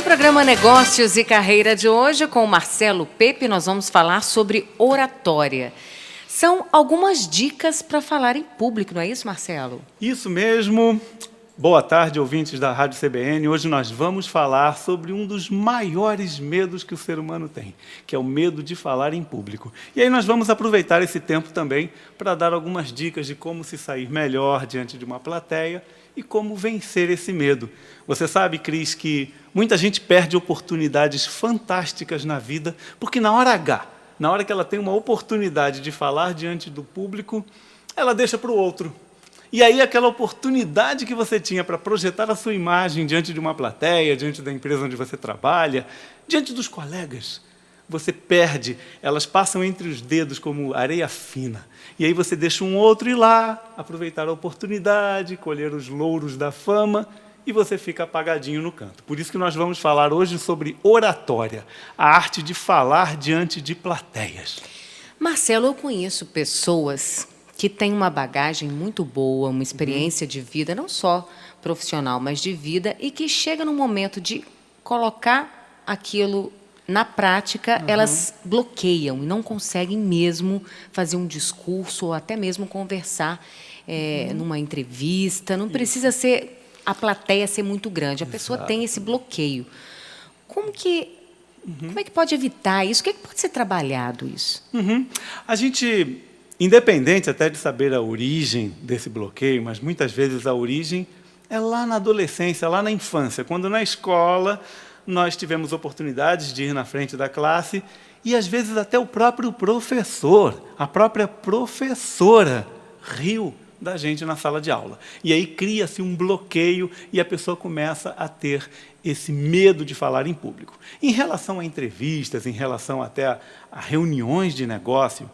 programa Negócios e Carreira de hoje, com o Marcelo Pepe, nós vamos falar sobre oratória. São algumas dicas para falar em público, não é isso, Marcelo? Isso mesmo. Boa tarde, ouvintes da Rádio CBN. Hoje nós vamos falar sobre um dos maiores medos que o ser humano tem, que é o medo de falar em público. E aí nós vamos aproveitar esse tempo também para dar algumas dicas de como se sair melhor diante de uma plateia e como vencer esse medo. Você sabe, Cris, que muita gente perde oportunidades fantásticas na vida, porque na hora H, na hora que ela tem uma oportunidade de falar diante do público, ela deixa para o outro. E aí aquela oportunidade que você tinha para projetar a sua imagem diante de uma plateia, diante da empresa onde você trabalha, diante dos colegas, você perde, elas passam entre os dedos como areia fina. E aí você deixa um outro ir lá, aproveitar a oportunidade, colher os louros da fama, e você fica apagadinho no canto. Por isso que nós vamos falar hoje sobre oratória, a arte de falar diante de plateias. Marcelo, eu conheço pessoas que têm uma bagagem muito boa, uma experiência de vida, não só profissional, mas de vida, e que chega no momento de colocar aquilo na prática, elas bloqueiam e não conseguem mesmo fazer um discurso ou até mesmo conversar numa entrevista. Não precisa ser a plateia ser muito grande, a pessoa tem esse bloqueio. Como é que pode evitar isso? O que pode ser trabalhado isso? A gente, independente até de saber a origem desse bloqueio, mas muitas vezes a origem é lá na adolescência, lá na infância, quando na escola nós tivemos oportunidades de ir na frente da classe e, às vezes, até o próprio professor, a própria professora riu da gente na sala de aula. E aí cria-se um bloqueio e a pessoa começa a ter esse medo de falar em público. Em relação a entrevistas, em relação até a reuniões de negócio,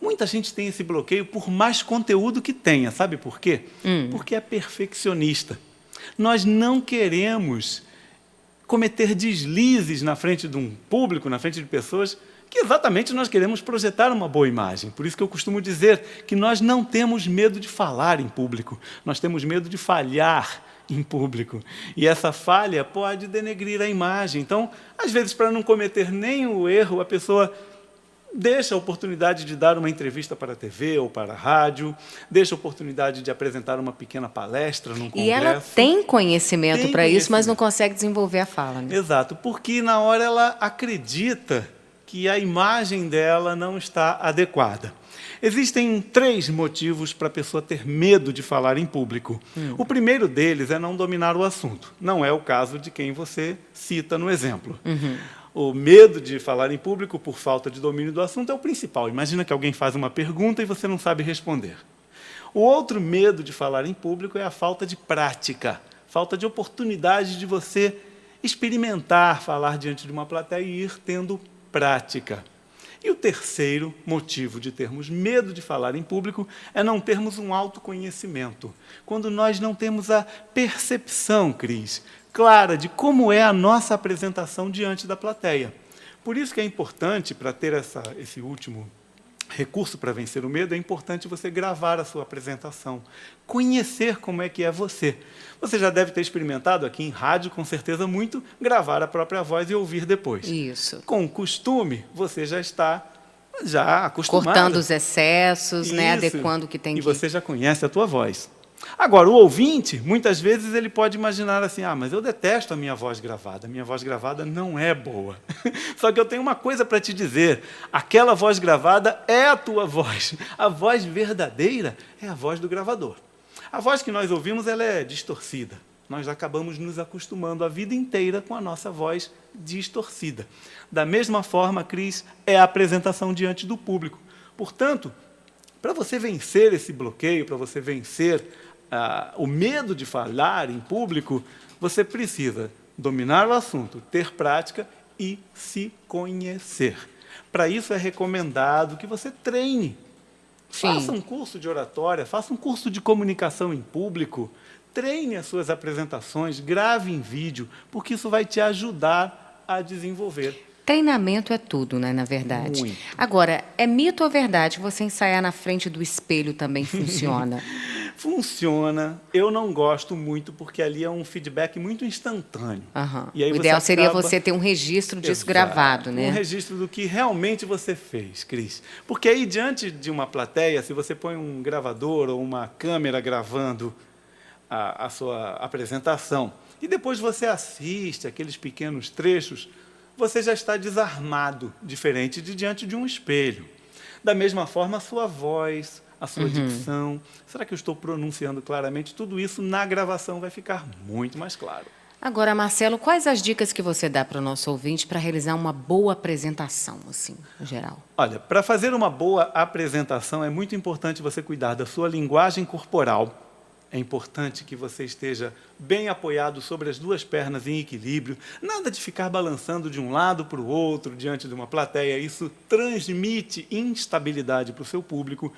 muita gente tem esse bloqueio por mais conteúdo que tenha. Sabe por quê? Porque é perfeccionista. Nós não queremos cometer deslizes na frente de um público, na frente de pessoas, que exatamente nós queremos projetar uma boa imagem. Por isso que eu costumo dizer que nós não temos medo de falar em público, nós temos medo de falhar em público. E essa falha pode denegrir a imagem. Então, às vezes, para não cometer nenhum erro, a pessoa deixa a oportunidade de dar uma entrevista para a TV ou para a rádio, deixa a oportunidade de apresentar uma pequena palestra num congresso. E ela tem conhecimento para isso, mas não consegue desenvolver a fala, né? Exato, porque na hora ela acredita que a imagem dela não está adequada. Existem 3 motivos para a pessoa ter medo de falar em público. O primeiro deles é não dominar o assunto. Não é o caso de quem você cita no exemplo. O medo de falar em público por falta de domínio do assunto é o principal. Imagina que alguém faz uma pergunta e você não sabe responder. O outro medo de falar em público é a falta de prática, falta de oportunidade de você experimentar falar diante de uma plateia e ir tendo prática. E o terceiro motivo de termos medo de falar em público é não termos um autoconhecimento. Quando nós não temos a percepção, Cris, clara de como é a nossa apresentação diante da plateia. Por isso que é importante, para ter esse último recurso para vencer o medo, é importante você gravar a sua apresentação, conhecer como é que é você. Você já deve ter experimentado aqui em rádio, com certeza muito, gravar a própria voz e ouvir depois. Isso. Com o costume, você já está acostumado. Cortando os excessos, né? Adequando o que tem que... E você já conhece a tua voz. Agora, o ouvinte, muitas vezes, ele pode imaginar assim, mas eu detesto a minha voz gravada não é boa. Só que eu tenho uma coisa para te dizer, aquela voz gravada é a tua voz. A voz verdadeira é a voz do gravador. A voz que nós ouvimos, ela é distorcida. Nós acabamos nos acostumando a vida inteira com a nossa voz distorcida. Da mesma forma, Cris, é a apresentação diante do público. Portanto, para você vencer esse bloqueio, para você vencer o medo de falar em público, você precisa dominar o assunto, ter prática e se conhecer. Para isso é recomendado que você treine. Sim. Faça um curso de oratória, faça um curso de comunicação em público, treine as suas apresentações, grave em vídeo, porque isso vai te ajudar a desenvolver. Treinamento é tudo, né, na verdade. Muito. Agora, é mito ou verdade que você ensaiar na frente do espelho também funciona? Funciona. Eu não gosto muito, porque ali é um feedback muito instantâneo. Aham. E aí O você ideal seria acaba- você ter um registro disso Exato. gravado, Um né? registro do que realmente você fez, Cris. Porque aí, diante de uma plateia, se você põe um gravador ou uma câmera gravando a sua apresentação, e depois você assiste aqueles pequenos trechos, você já está desarmado, diferente de diante de um espelho. Da mesma forma, a sua voz, a sua dicção. Será que eu estou pronunciando claramente? Tudo isso na gravação vai ficar muito mais claro. Agora, Marcelo, quais as dicas que você dá para o nosso ouvinte para realizar uma boa apresentação, assim, no geral? Olha, para fazer uma boa apresentação é muito importante você cuidar da sua linguagem corporal. É importante que você esteja bem apoiado sobre as duas pernas em equilíbrio. Nada de ficar balançando de um lado para o outro diante de uma plateia. Isso transmite instabilidade para o seu público.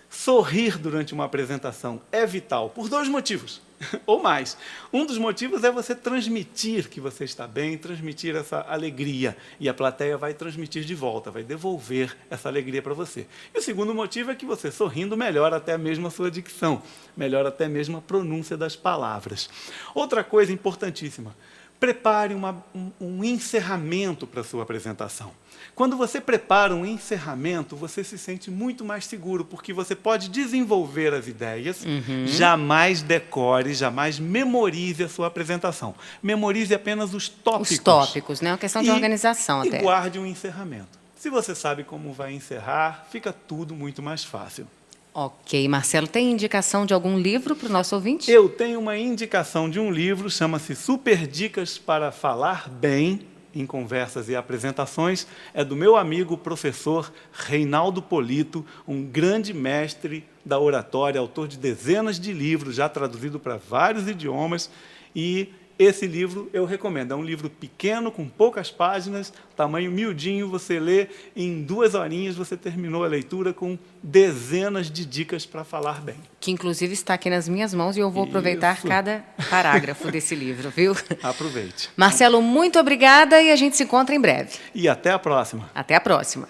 Sorrir durante uma apresentação é vital por dois motivos, ou mais. Um dos motivos é você transmitir que você está bem, transmitir essa alegria, e a plateia vai transmitir de volta, vai devolver essa alegria para você. E o segundo motivo é que você, sorrindo, melhora até mesmo a sua dicção, melhora até mesmo a pronúncia das palavras. Outra coisa importantíssima, prepare um encerramento para a sua apresentação. Quando você prepara um encerramento, você se sente muito mais seguro, porque você pode desenvolver as ideias, jamais decore, jamais memorize a sua apresentação. Memorize apenas os tópicos. Os tópicos, né? É uma questão de organização E até. guarde um encerramento. Se você sabe como vai encerrar, fica tudo muito mais fácil. Ok, Marcelo, tem indicação de algum livro para o nosso ouvinte? Eu tenho uma indicação de um livro, chama-se Super Dicas para Falar Bem em Conversas e Apresentações. É do meu amigo, professor Reinaldo Polito, um grande mestre da oratória, autor de dezenas de livros, já traduzido para vários idiomas. E esse livro eu recomendo. É um livro pequeno, com poucas páginas, tamanho miudinho, você lê em 2 horinhas, você terminou a leitura com dezenas de dicas para falar bem. Que, inclusive, está aqui nas minhas mãos e eu vou aproveitar Isso. cada parágrafo desse livro, viu? Aproveite. Marcelo, muito obrigada e a gente se encontra em breve. E até a próxima. Até a próxima.